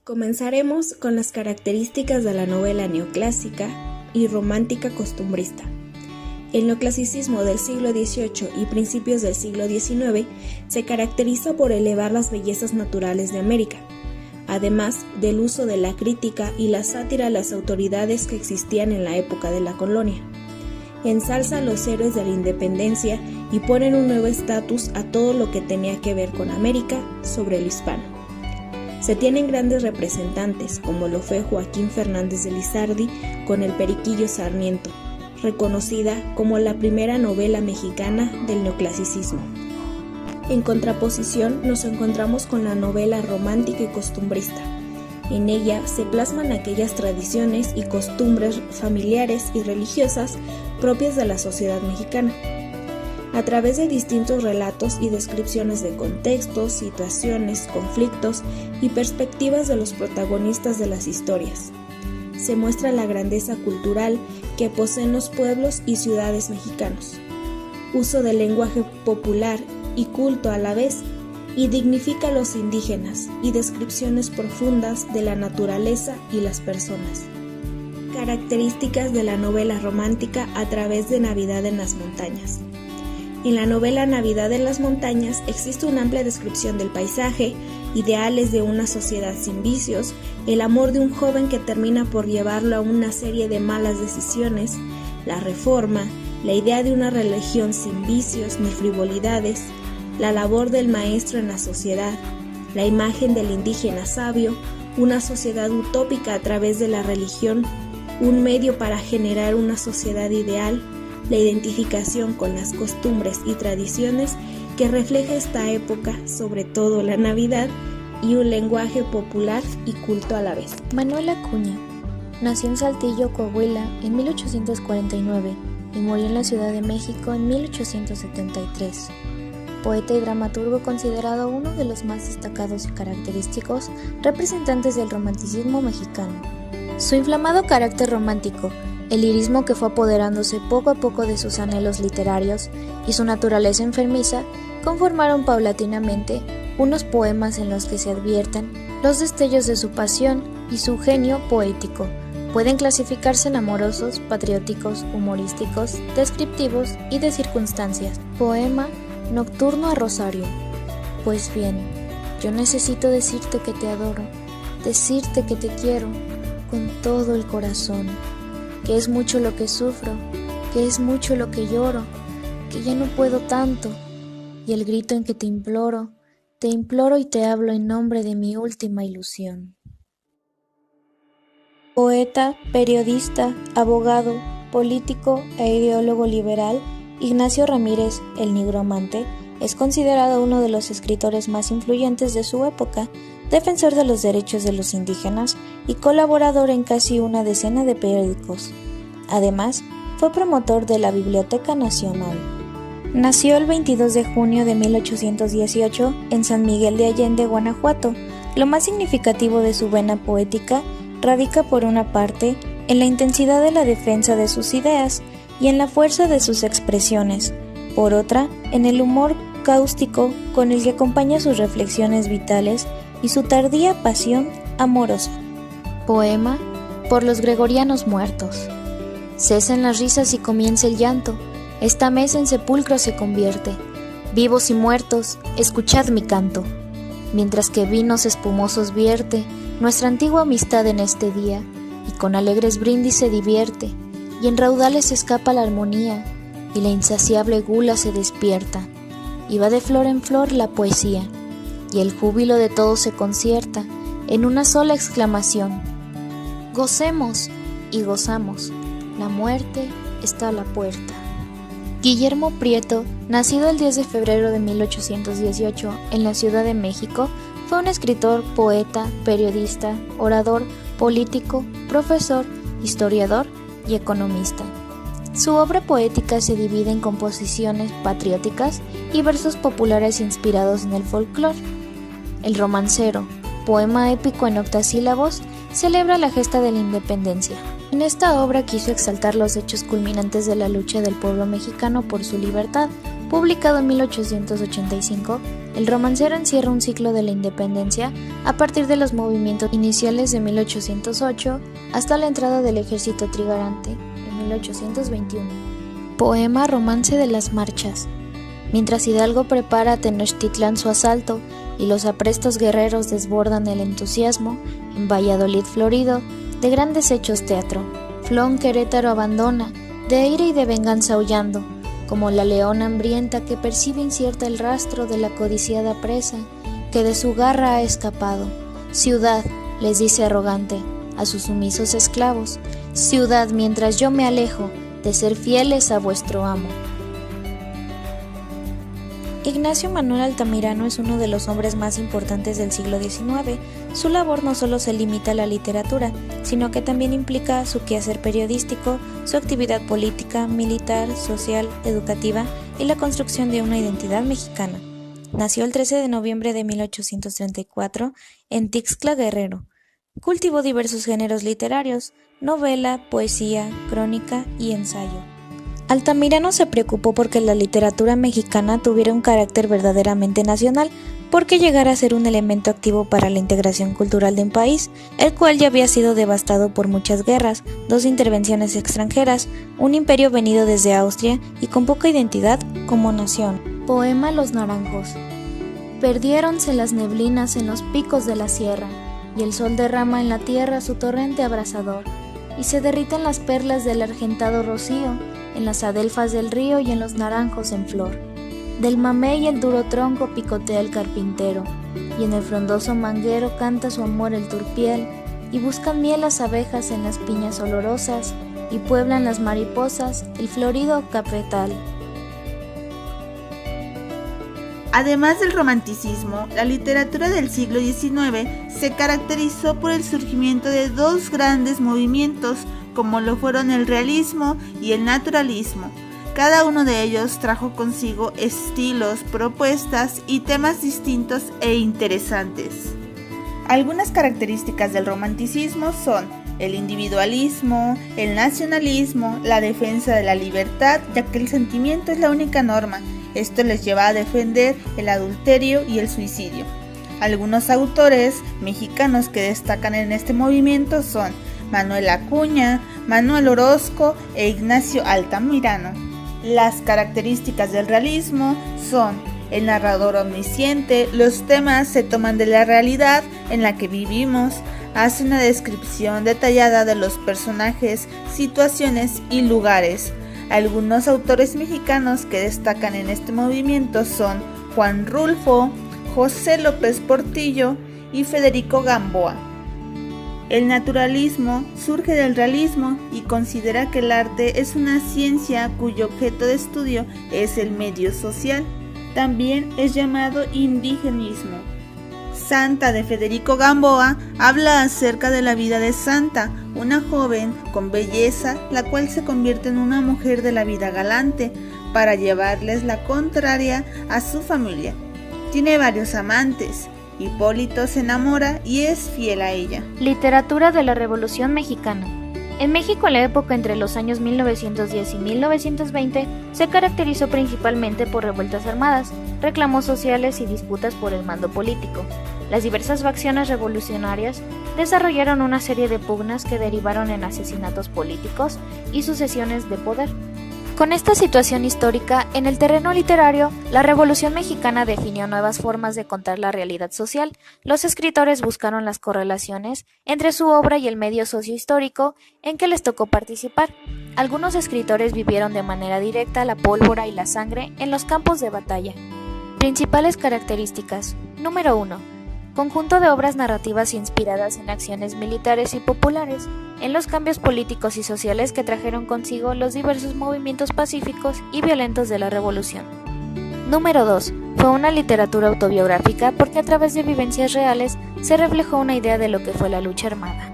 Comenzaremos con las características de la novela neoclásica y romántica costumbrista. El neoclasicismo del siglo XVIII y principios del siglo XIX se caracteriza por elevar las bellezas naturales de América, además del uso de la crítica y la sátira a las autoridades que existían en la época de la colonia. Ensalza a los héroes de la independencia y ponen un nuevo estatus a todo lo que tenía que ver con América sobre lo hispano. Se tienen grandes representantes, como lo fue Joaquín Fernández de Lizardi con El Periquillo Sarmiento, reconocida como la primera novela mexicana del neoclasicismo. En contraposición nos encontramos con la novela romántica y costumbrista. En ella se plasman aquellas tradiciones y costumbres familiares y religiosas propias de la sociedad mexicana, a través de distintos relatos y descripciones de contextos, situaciones, conflictos y perspectivas de los protagonistas de las historias. Se muestra la grandeza cultural que poseen los pueblos y ciudades mexicanos, uso del lenguaje popular y culto a la vez, y dignifica a los indígenas y descripciones profundas de la naturaleza y las personas. Características de la novela romántica a través de Navidad en las montañas. En la novela Navidad en las montañas existe una amplia descripción del paisaje, ideales de una sociedad sin vicios, el amor de un joven que termina por llevarlo a una serie de malas decisiones, la reforma, la idea de una religión sin vicios ni frivolidades, la labor del maestro en la sociedad, la imagen del indígena sabio, una sociedad utópica a través de la religión, un medio para generar una sociedad ideal, la identificación con las costumbres y tradiciones que refleja esta época, sobre todo la Navidad, y un lenguaje popular y culto a la vez. Manuel Acuña nació en Saltillo, Coahuila, en 1849 y murió en la Ciudad de México en 1873. Poeta y dramaturgo considerado uno de los más destacados y característicos representantes del romanticismo mexicano. Su inflamado carácter romántico, el lirismo que fue apoderándose poco a poco de sus anhelos literarios y su naturaleza enfermiza conformaron paulatinamente unos poemas en los que se advierten los destellos de su pasión y su genio poético. Pueden clasificarse en amorosos, patrióticos, humorísticos, descriptivos y de circunstancias. Poema Nocturno a Rosario. Pues bien, yo necesito decirte que te adoro, decirte que te quiero con todo el corazón, que es mucho lo que sufro, que es mucho lo que lloro, que ya no puedo tanto, y el grito en que te imploro y te hablo en nombre de mi última ilusión. Poeta, periodista, abogado, político e ideólogo liberal, Ignacio Ramírez, el Nigromante, es considerado uno de los escritores más influyentes de su época, defensor de los derechos de los indígenas y colaborador en casi una decena de periódicos. Además, fue promotor de la Biblioteca Nacional. Nació el 22 de junio de 1818 en San Miguel de Allende, Guanajuato. Lo más significativo de su vena poética radica por una parte en la intensidad de la defensa de sus ideas y en la fuerza de sus expresiones, por otra, en el humor cáustico con el que acompaña sus reflexiones vitales y su tardía pasión amorosa. Poema por los gregorianos muertos. Cesen las risas y comienza el llanto, esta mesa en sepulcro se convierte. Vivos y muertos, escuchad mi canto. Mientras que vinos espumosos vierte nuestra antigua amistad en este día, y con alegres brindis se divierte, y en raudales escapa la armonía, y la insaciable gula se despierta, y va de flor en flor la poesía, y el júbilo de todos se concierta en una sola exclamación: gocemos y gozamos, la muerte está a la puerta. Guillermo Prieto, nacido el 10 de febrero de 1818 en la Ciudad de México, fue un escritor, poeta, periodista, orador, político, profesor, historiador y economista. Su obra poética se divide en composiciones patrióticas y versos populares inspirados en el folclore. El Romancero, poema épico en octasílabos, celebra la gesta de la independencia. En esta obra quiso exaltar los hechos culminantes de la lucha del pueblo mexicano por su libertad. Publicado en 1885, el romancero encierra un ciclo de la independencia a partir de los movimientos iniciales de 1808 hasta la entrada del ejército trigarante en 1821. Poema Romance de las Marchas. Mientras Hidalgo prepara a Tenochtitlán su asalto y los aprestos guerreros desbordan el entusiasmo, en Valladolid florido, de grandes hechos teatro, Flón Querétaro abandona, de ira y de venganza aullando, como la leona hambrienta que percibe incierta el rastro de la codiciada presa que de su garra ha escapado. Ciudad, les dice arrogante a sus sumisos esclavos, ciudad, mientras yo me alejo de ser fieles a vuestro amo. Ignacio Manuel Altamirano es uno de los hombres más importantes del siglo XIX. Su labor no solo se limita a la literatura, sino que también implica su quehacer periodístico, su actividad política, militar, social, educativa y la construcción de una identidad mexicana. Nació el 13 de noviembre de 1834 en Tixtla, Guerrero. Cultivó diversos géneros literarios: novela, poesía, crónica y ensayo. Altamirano se preocupó porque la literatura mexicana tuviera un carácter verdaderamente nacional, porque llegara a ser un elemento activo para la integración cultural de un país, el cual ya había sido devastado por muchas guerras, 2 intervenciones extranjeras, un imperio venido desde Austria y con poca identidad como nación. Poema Los Naranjos. Perdiéronse las neblinas en los picos de la sierra, y el sol derrama en la tierra su torrente abrasador, y se derriten las perlas del argentado rocío, en las adelfas del río y en los naranjos en flor. Del mamey el duro tronco picotea el carpintero, y en el frondoso manguero canta su amor el turpial, y buscan miel las abejas en las piñas olorosas, y pueblan las mariposas el florido cafetal. Además del romanticismo, la literatura del siglo XIX se caracterizó por el surgimiento de 2 grandes movimientos, como lo fueron el realismo y el naturalismo. Cada uno de ellos trajo consigo estilos, propuestas y temas distintos e interesantes. Algunas características del romanticismo son el individualismo, el nacionalismo, la defensa de la libertad, ya que el sentimiento es la única norma. Esto les lleva a defender el adulterio y el suicidio. Algunos autores mexicanos que destacan en este movimiento son Manuel Acuña, Manuel Orozco e Ignacio Altamirano. Las características del realismo son el narrador omnisciente, los temas se toman de la realidad en la que vivimos, hace una descripción detallada de los personajes, situaciones y lugares. Algunos autores mexicanos que destacan en este movimiento son Juan Rulfo, José López Portillo y Federico Gamboa. El naturalismo surge del realismo y considera que el arte es una ciencia cuyo objeto de estudio es el medio social. También es llamado indigenismo. Santa de Federico Gamboa habla acerca de la vida de Santa, una joven con belleza, la cual se convierte en una mujer de la vida galante para llevarles la contraria a su familia. Tiene varios amantes. Hipólito se enamora y es fiel a ella. Literatura de la Revolución Mexicana. En México, la época entre los años 1910 y 1920 se caracterizó principalmente por revueltas armadas, reclamos sociales y disputas por el mando político. Las diversas facciones revolucionarias desarrollaron una serie de pugnas que derivaron en asesinatos políticos y sucesiones de poder. Con esta situación histórica, en el terreno literario, la Revolución Mexicana definió nuevas formas de contar la realidad social. Los escritores buscaron las correlaciones entre su obra y el medio sociohistórico en que les tocó participar. Algunos escritores vivieron de manera directa la pólvora y la sangre en los campos de batalla. Principales características. Número 1. Conjunto de obras narrativas inspiradas en acciones militares y populares, en los cambios políticos y sociales que trajeron consigo los diversos movimientos pacíficos y violentos de la revolución. Número 2. Fue una literatura autobiográfica porque a través de vivencias reales se reflejó una idea de lo que fue la lucha armada.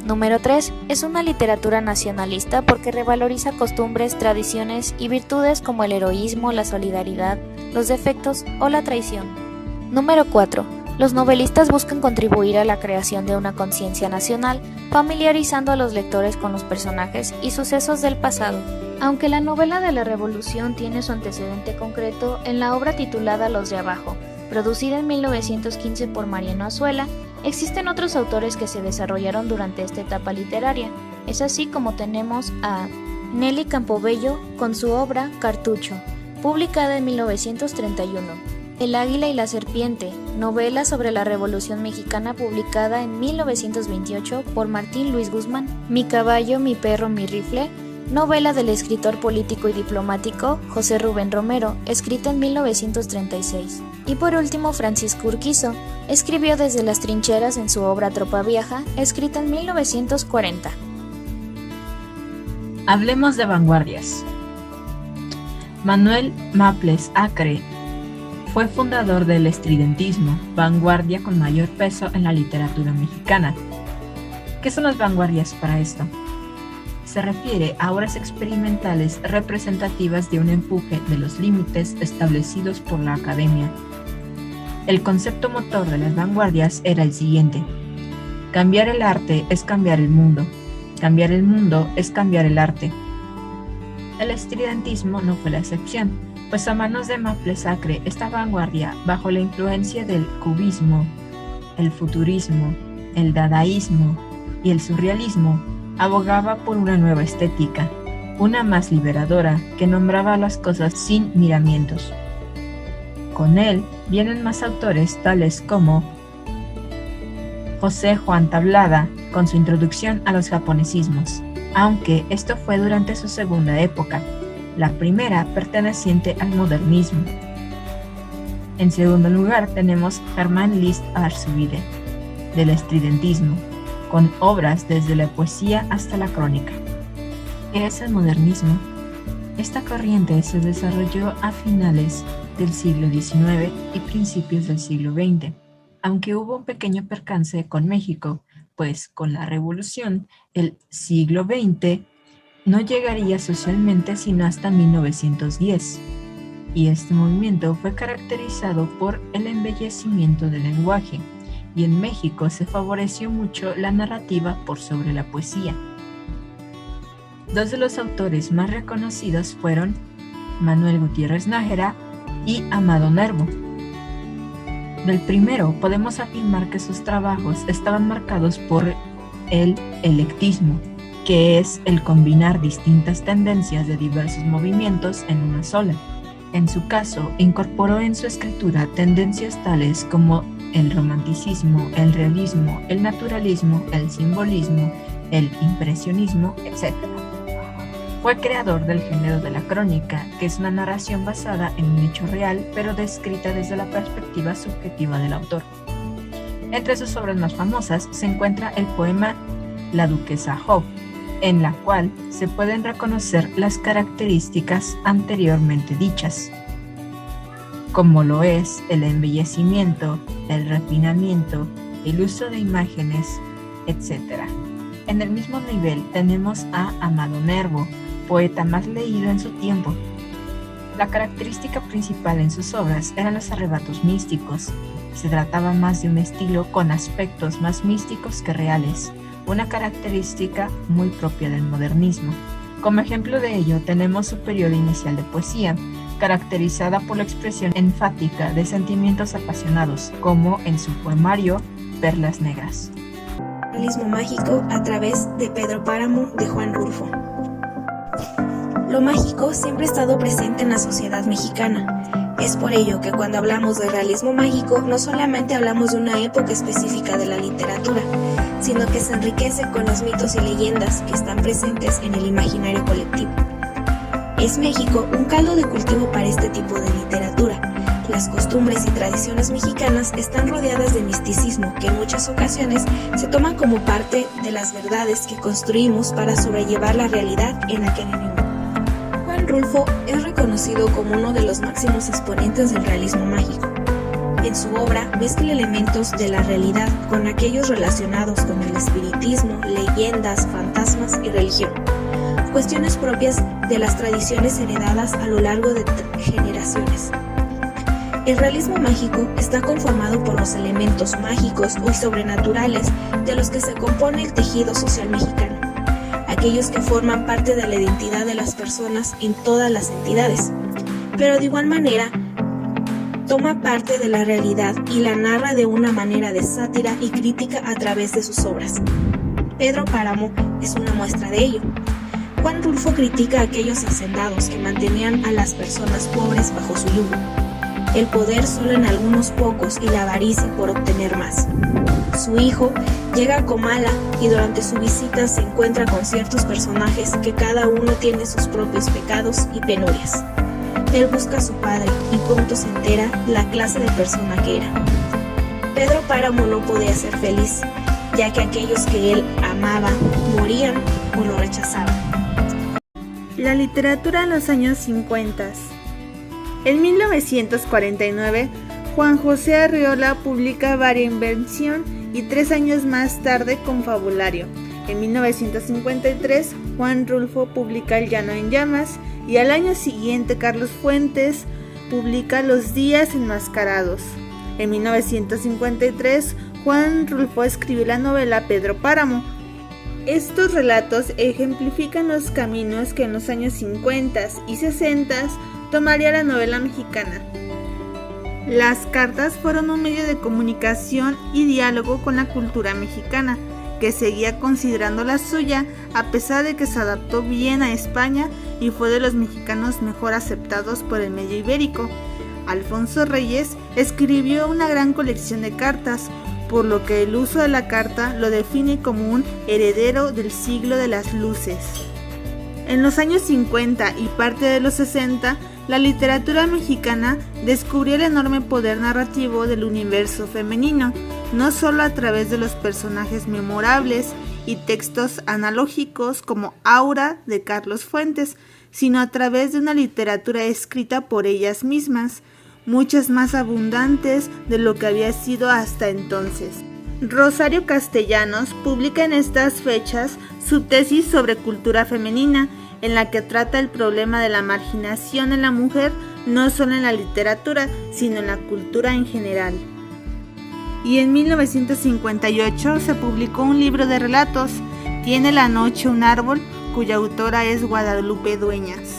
Número 3. Es una literatura nacionalista porque revaloriza costumbres, tradiciones y virtudes como el heroísmo, la solidaridad, los defectos o la traición. Número 4. Los novelistas buscan contribuir a la creación de una conciencia nacional, familiarizando a los lectores con los personajes y sucesos del pasado. Aunque la novela de la Revolución tiene su antecedente concreto en la obra titulada Los de Abajo, producida en 1915 por Mariano Azuela, existen otros autores que se desarrollaron durante esta etapa literaria. Es así como tenemos a Nelly Campobello con su obra Cartucho, publicada en 1931. El Águila y la Serpiente, novela sobre la Revolución Mexicana publicada en 1928 por Martín Luis Guzmán. Mi caballo, mi perro, mi rifle, novela del escritor político y diplomático José Rubén Romero, escrita en 1936. Y por último, Francisco Urquizo escribió Desde las trincheras en su obra Tropa Vieja, escrita en 1940. Hablemos de vanguardias. Manuel Maples Acre fue fundador del estridentismo, vanguardia con mayor peso en la literatura mexicana. ¿Qué son las vanguardias para esto? Se refiere a obras experimentales representativas de un empuje de los límites establecidos por la academia. El concepto motor de las vanguardias era el siguiente: cambiar el arte es cambiar el mundo. Cambiar el mundo es cambiar el arte. El estridentismo no fue la excepción, pues a manos de Maples Acre, esta vanguardia, bajo la influencia del cubismo, el futurismo, el dadaísmo y el surrealismo, abogaba por una nueva estética, una más liberadora que nombraba las cosas sin miramientos. Con él vienen más autores tales como José Juan Tablada, con su introducción a los japonesismos, aunque esto fue durante su segunda época, la primera perteneciente al modernismo. En segundo lugar tenemos Germán List Arzubide, del estridentismo, con obras desde la poesía hasta la crónica. ¿Qué es el modernismo? Esta corriente se desarrolló a finales del siglo XIX y principios del siglo XX, aunque hubo un pequeño percance con México, pues con la Revolución el siglo XX no llegaría socialmente sino hasta 1910, y este movimiento fue caracterizado por el embellecimiento del lenguaje, y en México se favoreció mucho la narrativa por sobre la poesía. Dos de los autores más reconocidos fueron Manuel Gutiérrez Nájera y Amado Nervo. Del primero podemos afirmar que sus trabajos estaban marcados por el eclectismo, que es el combinar distintas tendencias de diversos movimientos en una sola. En su caso, incorporó en su escritura tendencias tales como el romanticismo, el realismo, el naturalismo, el simbolismo, el impresionismo, etc. Fue creador del género de la crónica, que es una narración basada en un hecho real, pero descrita desde la perspectiva subjetiva del autor. Entre sus obras más famosas se encuentra el poema La Duquesa Job, en la cual se pueden reconocer las características anteriormente dichas, como lo es el embellecimiento, el refinamiento, el uso de imágenes, etc. En el mismo nivel tenemos a Amado Nervo, poeta más leído en su tiempo. La característica principal en sus obras eran los arrebatos místicos. Se trataba más de un estilo con aspectos más místicos que reales, una característica muy propia del modernismo. Como ejemplo de ello tenemos su periodo inicial de poesía, caracterizada por la expresión enfática de sentimientos apasionados, como en su poemario Perlas Negras. Realismo mágico a través de Pedro Páramo de Juan Rulfo. Lo mágico siempre ha estado presente en la sociedad mexicana. Es por ello que cuando hablamos de realismo mágico no solamente hablamos de una época específica de la literatura, sino que se enriquece con los mitos y leyendas que están presentes en el imaginario colectivo. Es México un caldo de cultivo para este tipo de literatura. Las costumbres y tradiciones mexicanas están rodeadas de misticismo que en muchas ocasiones se toman como parte de las verdades que construimos para sobrellevar la realidad en la que vivimos. Juan Rulfo es reconocido como uno de los máximos exponentes del realismo mágico. En su obra mezcla elementos de la realidad con aquellos relacionados con el espiritismo, leyendas, fantasmas y religión, cuestiones propias de las tradiciones heredadas a lo largo de generaciones. El realismo mágico está conformado por los elementos mágicos o sobrenaturales de los que se compone el tejido social mexicano, aquellos que forman parte de la identidad de las personas en todas las entidades, pero de igual manera toma parte de la realidad y la narra de una manera de sátira y crítica a través de sus obras. Pedro Páramo es una muestra de ello. Juan Rulfo critica a aquellos hacendados que mantenían a las personas pobres bajo su yugo, el poder solo en algunos pocos y la avaricia por obtener más. Su hijo llega a Comala y durante su visita se encuentra con ciertos personajes que cada uno tiene sus propios pecados y penurias. Él busca a su padre y pronto se entera la clase de persona que era. Pedro Páramo no podía ser feliz, ya que aquellos que él amaba morían o lo rechazaban. La literatura en los años 50. En 1949, Juan José Arriola publica Varia Invención y 3 años más tarde Confabulario. En 1953, Juan Rulfo publica El Llano en Llamas y al año siguiente Carlos Fuentes publica Los Días Enmascarados. En 1953, Juan Rulfo escribió la novela Pedro Páramo. Estos relatos ejemplifican los caminos que en los años 50 y 60 tomaría la novela mexicana. Las cartas fueron un medio de comunicación y diálogo con la cultura mexicana, que seguía considerando la suya a pesar de que se adaptó bien a España y fue de los mexicanos mejor aceptados por el medio ibérico. Alfonso Reyes escribió una gran colección de cartas, por lo que el uso de la carta lo define como un heredero del siglo de las luces. En los años 50 y parte de los 60, la literatura mexicana descubrió el enorme poder narrativo del universo femenino, no solo a través de los personajes memorables y textos analógicos como Aura de Carlos Fuentes, sino a través de una literatura escrita por ellas mismas, muchas más abundantes de lo que había sido hasta entonces. Rosario Castellanos publica en estas fechas su tesis sobre cultura femenina, en la que trata el problema de la marginación en la mujer, no solo en la literatura, sino en la cultura en general. Y en 1958 se publicó un libro de relatos, Tiene la noche un árbol, cuya autora es Guadalupe Dueñas.